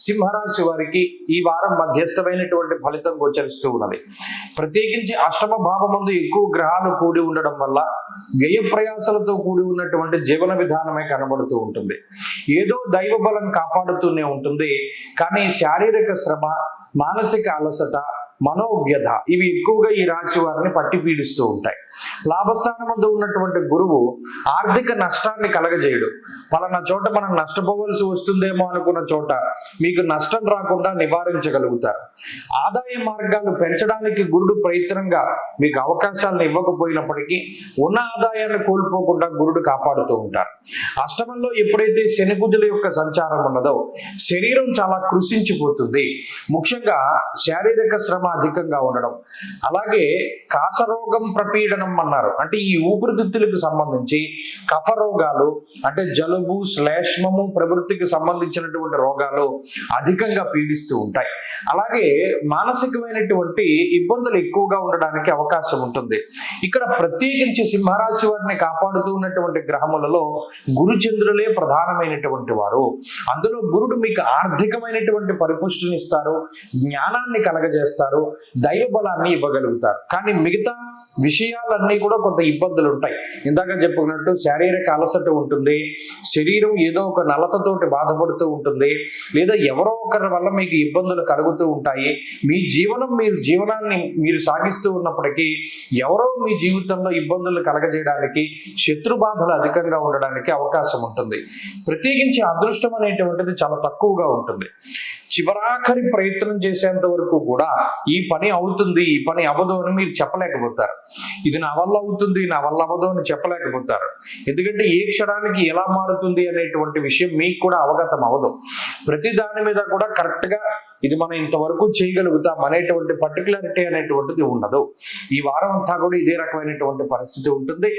సింహరాశి వారికి ఈ వారం మధ్యస్థమైనటువంటి ఫలితం గోచరిస్తూ ఉన్నది. ప్రత్యేకించి అష్టమ భావమందు ఎక్కువ గ్రహాలు కూడి ఉండడం వల్ల వ్యయ ప్రయాసాలతో కూడి ఉన్నటువంటి జీవన విధానమే కనబడుతూ ఉంటుంది. ఏదో దైవ బలం కాపాడుతూనే ఉంటుంది, కానీ శారీరక శ్రమ, మానసిక అలసట, మనోవ్యధ ఇవి ఎక్కువగా ఈ రాశి వారిని పట్టి పీడిస్తూ ఉంటాయి. లాభస్థానం ముందు ఉన్నటువంటి గురువు ఆర్థిక నష్టాన్ని కలగజేయడు. పలానా చోట మనం నష్టపోవలసి వస్తుందేమో అనుకున్న చోట మీకు నష్టం రాకుండా నివారించగలుగుతారు. ఆదాయ మార్గాలు పెంచడానికి గురుడు ప్రయత్నంగా మీకు అవకాశాలను ఇవ్వకపోయినప్పటికీ ఉన్న ఆదాయాన్ని కోల్పోకుండా గురుడు కాపాడుతూ ఉంటారు. అష్టమంలో ఎప్పుడైతే శని కుజుల యొక్క సంచారం ఉన్నదో శరీరం చాలా కృషించిపోతుంది. ముఖ్యంగా శారీరక శ్రమ అధికంగా ఉండడం, అలాగే కాసరోగం ప్రపీడనం అన్నారు, అంటే ఈ ఊపిరితిత్తులకు సంబంధించి కఫ రోగాలు, అంటే జలుబు, శ్లేష్మము ప్రవృత్తికి సంబంధించినటువంటి రోగాలు అధికంగా పీడిస్తూ ఉంటాయి. అలాగే మానసికమైనటువంటి ఇబ్బందులు ఎక్కువగా ఉండడానికి అవకాశం ఉంటుంది. ఇక్కడ ప్రత్యేకించి సింహరాశి వారిని కాపాడుతూ ఉన్నటువంటి గ్రహములలో గురుచంద్రులే ప్రధానమైనటువంటి వారు. అందులో గురుడు మీకు ఆర్థికమైనటువంటి పరిపుష్టిని ఇస్తారు, జ్ఞానాన్ని కలగజేస్తారు, దైవ బలాన్ని ఇవ్వగలుగుతారు. కానీ మిగతా విషయాలన్నీ కూడా కొంత ఇబ్బందులు ఉంటాయి. ఇందాక చెప్పుకున్నట్టు శారీరక అలసట ఉంటుంది, శరీరం ఏదో ఒక నలతతోటి బాధపడుతూ ఉంటుంది, లేదా ఎవరో ఒకరి వల్ల మీకు ఇబ్బందులు కలుగుతూ ఉంటాయి. మీ జీవనాన్ని మీరు సాగిస్తూ ఉన్నప్పటికీ ఎవరో మీ జీవితంలో ఇబ్బందులు కలగజేయడానికి, శత్రు బాధలు అధికంగా ఉండడానికి అవకాశం ఉంటుంది. ప్రత్యేకించి అదృష్టం అనేటువంటిది చాలా తక్కువగా ఉంటుంది. చివరాఖరి ప్రయత్నం చేసేంత వరకు కూడా ఈ పని అవుతుంది, ఈ పని అవ్వదు అని మీరు చెప్పలేకపోతారు. ఇది నా వల్ల అవుతుంది, నా వల్ల అవ్వదు అని చెప్పలేకపోతారు. ఎందుకంటే ఏ క్షణానికి ఎలా మారుతుంది అనేటువంటి విషయం మీకు కూడా అవగతం అవ్వదు. ప్రతి దాని మీద కూడా కరెక్ట్గా ఇది మనం ఇంతవరకు చేయగలుగుతాం అనేటువంటి పర్టికులారిటీ అనేటువంటిది ఉండదు. ఈ వారం అంతా కూడా ఇదే రకమైనటువంటి పరిస్థితి ఉంటుంది.